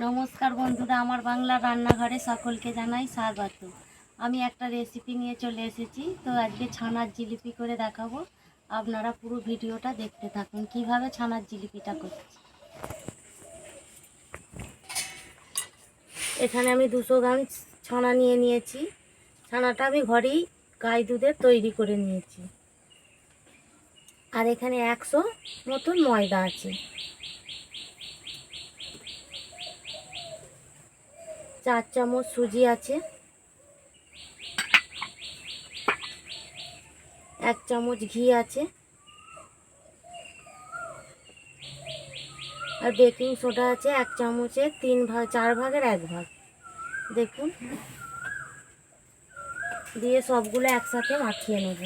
নমস্কার বন্ধুরা, আমার বাংলা রান্নাঘরে সকলকে জানাই স্বাগত। আমি একটা রেসিপি নিয়ে চলে এসেছি। তো আজকে ছানার জিলিপি করে দেখাবো। আপনারা পুরো ভিডিওটা দেখতে থাকুন কিভাবে ছানার জিলিপিটা করছি। এখানে আমি 200 গ্রাম ছানা নিয়ে নিয়েছি। ছানাটা আমি ঘরেই গাই দুধের তৈরি করে নিয়েছি। আর এখানে 100 মতন ময়দা আছে। 4 চামচ সুজি আছে, 1 চামচ ঘি আছে, আর বেকিং সোডা আছে 1 চামচের 4 ভাগের 1 ভাগ। দেখুন, দিয়ে সবগুলো একসাথে মাখিয়ে নেব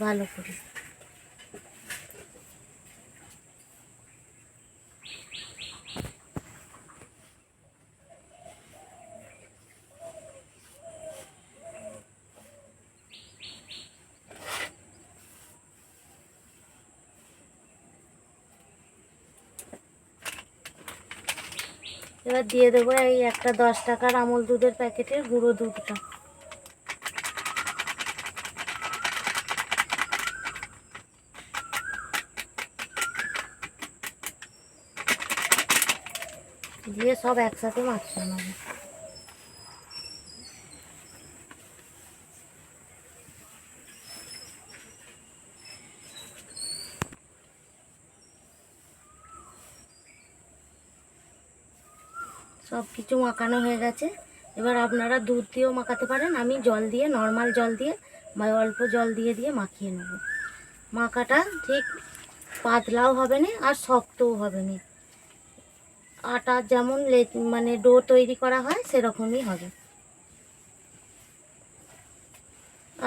ভালো করে। এবার দিয়ে দেবো এই একটা 10 টাকার আমুল দুধের প্যাকেটের গুঁড়ো দুধটা। দিয়ে সব একসাথে মাখিয়ে নেব। সব কিছু মাখানো হয়ে গেছে। এবার আপনারা দুধ দিয়েও মাখাতে পারেন। আমি জল দিয়ে, নর্মাল জল দিয়ে বা অল্প জল দিয়ে দিয়ে মাখিয়ে নেব। মাখাটা ঠিক পাতলাও হবে না আর শক্তও হবে না। আটা যেমন মানে ডো তৈরি করা হয় সেরকমই হবে।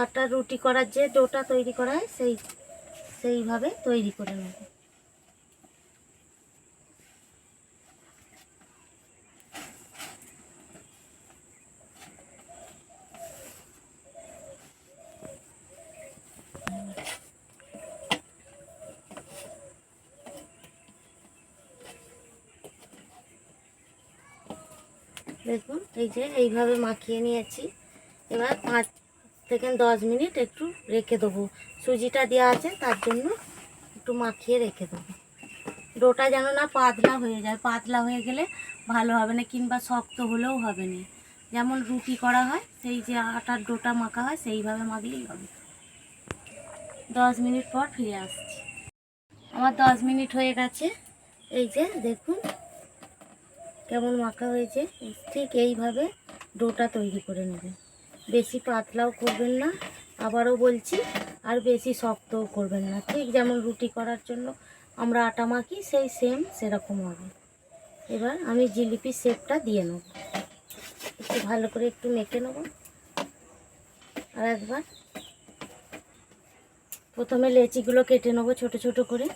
আটা রুটি করার যে ডোটা তৈরি করা হয় সেইভাবে তৈরি করে নেব। দেখুন, এই যে এইভাবে মাখিয়ে নিয়েছি। এবার 5 থেকে 10 মিনিট একটু রেখে দেবো। সুজিটা দেওয়া আছে তার জন্য একটু মাখিয়ে রেখে দেবো। ডোটা যেন না পাতলা হয়ে যায়, পাতলা হয়ে গেলে ভালো হবে না, কিংবা শক্ত হলেও হবে না। যেমন রুটি করা হয় সেই যে আটার ডোটা মাখা হয় সেইভাবে মাখলেই হবে। 10 মিনিট পর ফিরে আসছি। আমার 10 মিনিট হয়ে গেছে। এই যে দেখুন কেমন মাখা হয়েছে। ঠিক এইভাবে ডোটা তৈরি করে নেবেন। বেশি পাতলাও করবেন না, আবারও বলছি, আর বেশি শক্তও করবেন না। ঠিক যেমন রুটি করার জন্য আমরা আটা মাখি সেই সেরকম হবে। এবার আমি জিলিপির শেপটা দিয়ে নেব। একটু ভালো করে একটু মেখে নেব। আর একবার প্রথমে লেচিগুলো কেটে নেব ছোট ছোট করে।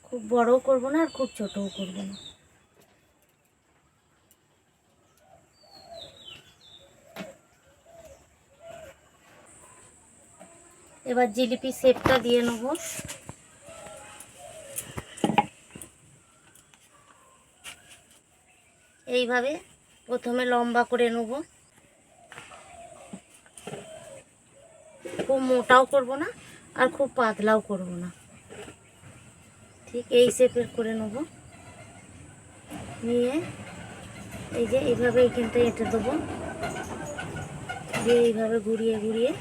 খুব বড়ও করব না আর খুব ছোটও করব না। এবার জিলিপি শেপটা দিয়ে নেব। এইভাবে প্রথমে লম্বা করে নেব। খুব মোটাও করব না আর খুব পাতলাও করব না, ঠিক এই শেপের করে নেব। নিয়ে এই যে এইভাবে এইখানটা এঁটে দেবো। দিয়ে এইভাবে ঘুরিয়ে ঘুরিয়ে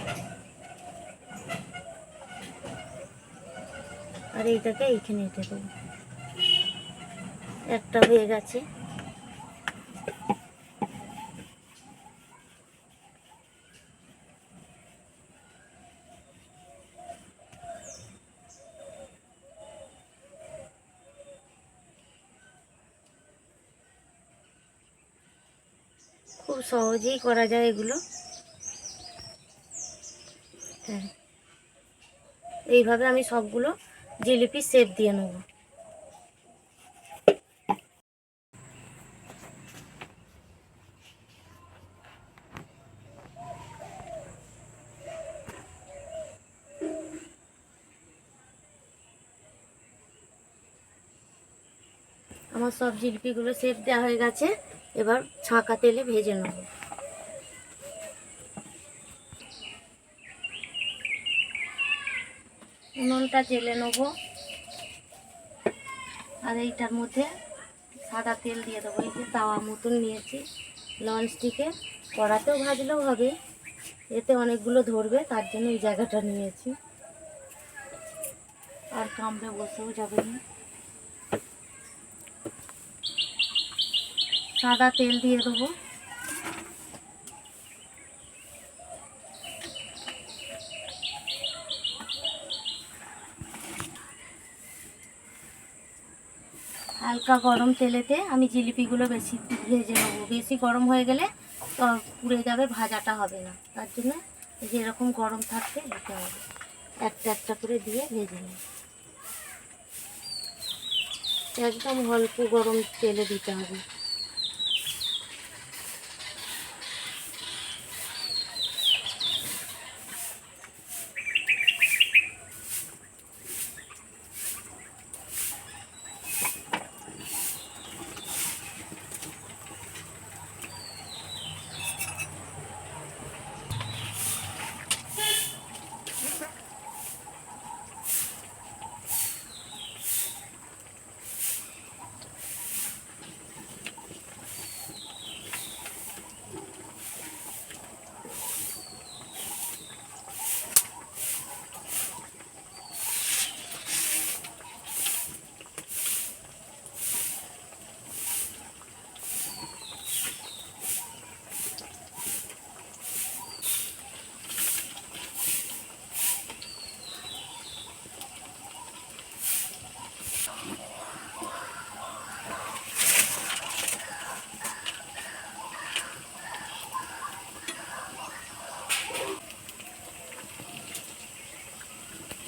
আর এইটাকে এইখানে এঁটে দেবো। একটা হয়ে গেছে। খুব সহজেই করা যায় এগুলো। হ্যাঁ, এইভাবে আমি সবগুলো জিলিপি শেপ দিয়ে নেব। আমার সব জিলিপিগুলো শেপ দেওয়া হয়ে গেছে, এবার ছাঁকা তেলে ভেজে নেব। উনুনটা জেলে নেব, আর এইটার মধ্যে সাদা তেল দিয়ে দেবো। এই যে তাওয়া মতন নিয়েছি ননস্টিকে, কড়াতেও ভাজলেও হবে, এতে অনেকগুলো ধরবে তার জন্য এই জায়গাটা নিয়েছি, আর কামড়ে বসেও যাবে না। সাদা তেল দিয়ে দেবো, হালকা গরম তেলেতে আমি জিলিপিগুলো বেশি ভেজে নেবো। বেশি গরম হয়ে গেলে পুড়ে যাবে, ভাজাটা হবে না, তার জন্য যে এরকম গরম থাকতে দিতে হবে। একটা একটা করে দিয়ে ভেজে নেব, একদম অল্প গরম তেলে দিতে হবে।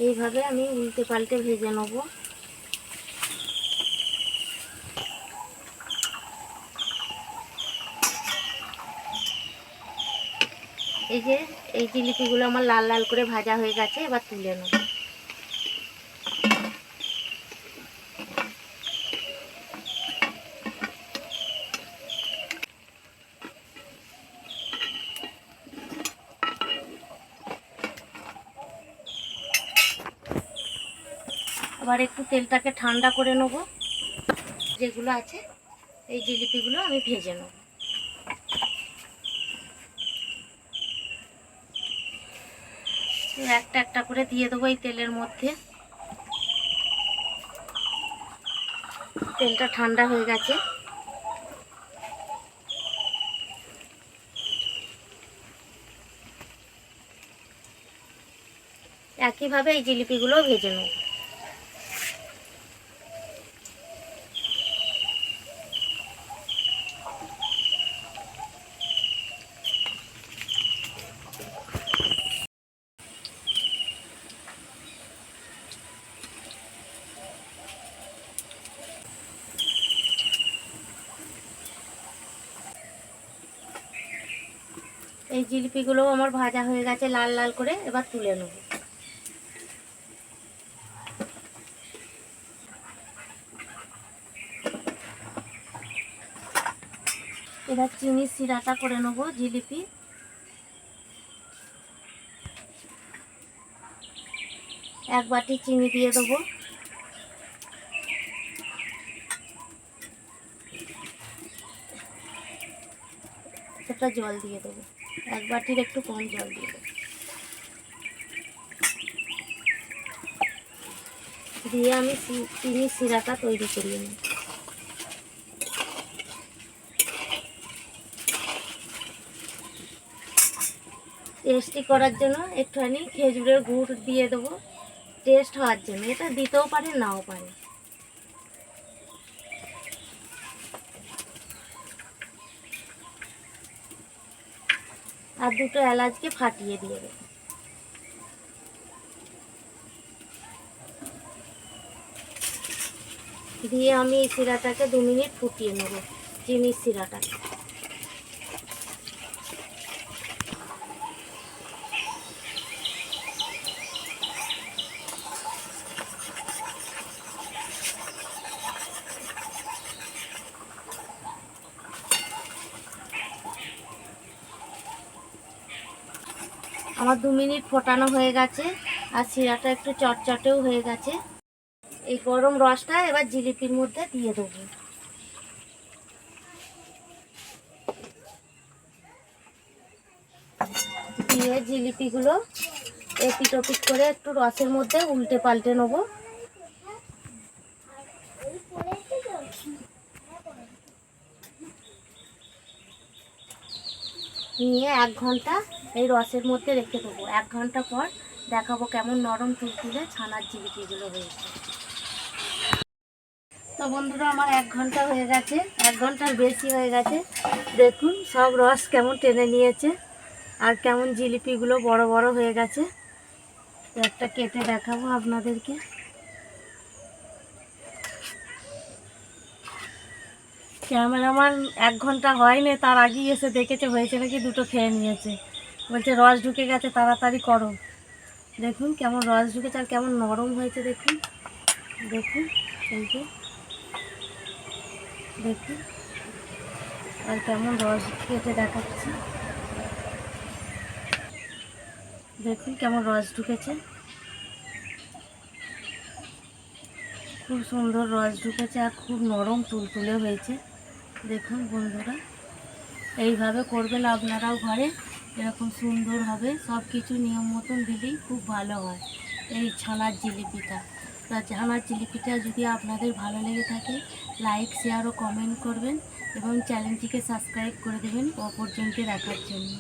এইভাবে আমি উল্টে পাল্টে ভেজে নেব। এই যে এই জিলিপিগুলো আমার লাল লাল করে ভাজা হয়ে গেছে, এবার তুলে নেব। আবার একটু তেলটাকে ঠান্ডা করে নেব। যেগুলো আছে এই জিলিপিগুলো আমি ভেজে নেব। একটা একটা করে দিয়ে দেবো এই তেলের মধ্যে। তেলটা ঠান্ডা হয়ে গেছে, একইভাবে এই জিলিপিগুলো ভেজে নেব। এই জিলিপিগুলোও আমার ভাজা হয়ে গেছে লাল লাল করে, এবার তুলে নেব। এবার চিনির সিরাটা করে নেব। জিলিপি এক বাটি চিনি দিয়ে দেবো, সেটা জল দিয়ে দেবো, এক বাটির একটু কম জল দিয়ে দেবো। দিয়ে আমি চিনির সিরাটা তৈরি করিয়ে নিই। টেস্টি করার জন্য একটুখানি খেজুরের গুড় দিয়ে দেবো, টেস্ট হওয়ার জন্য। এটা দিতেও পারে, নাও পারে। আর দুটো এলাচকে ফাটিয়ে দিয়ে দেবো। দিয়ে আমি এই সিরাটাকে 2 মিনিট ফুটিয়ে নেব, চিনির সিরাটাকে। আমার 2 মিনিট ফোটানো হয়ে গেছে, আর শিরাটা একটু চটচটেও হয়ে গেছে। এই গরম রসটা এবার জিলিপির মধ্যে দিয়ে দেবো। দিয়ে জিলিপিগুলো এপিট ওপিট করে একটু রসের মধ্যে উল্টে পাল্টে নেবো। নিয়ে 1 ঘন্টা এই রসের মধ্যে রেখে দেবো। 1 ঘন্টা পর দেখাবো কেমন নরম তুলতুলে ছানার জিলিপিগুলো হয়েছে। তো বন্ধুরা, আমার 1 ঘন্টা হয়ে গেছে, 1 ঘন্টার বেশি হয়ে গেছে। দেখুন সব রস কেমন টেনে নিয়েছে, আর কেমন জিলিপিগুলো বড় বড় হয়ে গেছে। একটা কেটে দেখাবো আপনাদেরকে। ক্যামেরাম্যান 1 ঘন্টা হয়নি, তার আগেই এসে দেখেছে হয়েছে নাকি, দুটো খেয়ে নিয়েছে। বলছে রস ঢুকে গেছে, তাড়াতাড়ি করো। দেখুন কেমন রস ঢুকেছে আর কেমন নরম হয়েছে। দেখুন দেখুন, এই যে দেখুন, আর কেমন রস কেটে দেখাচ্ছি। দেখুন কেমন রস ঢুকেছে, খুব সুন্দর রস ঢুকেছে আর খুব নরম তুলতুলে হয়েছে। দেখুন বন্ধুরা, এইভাবে করবেন আপনারাও ঘরে, এরকম সুন্দর হবে। সব কিছু নিয়ম মতন দিলেই খুব ভালো হয় এই ছানার জিলিপিটা। তা ছানার জিলিপিটা যদি আপনাদের ভালো লেগে থাকে, লাইক শেয়ার ও কমেন্ট করবেন এবং চ্যানেলটিকে সাবস্ক্রাইব করে দেবেন অপরজনকে দেখার জন্য।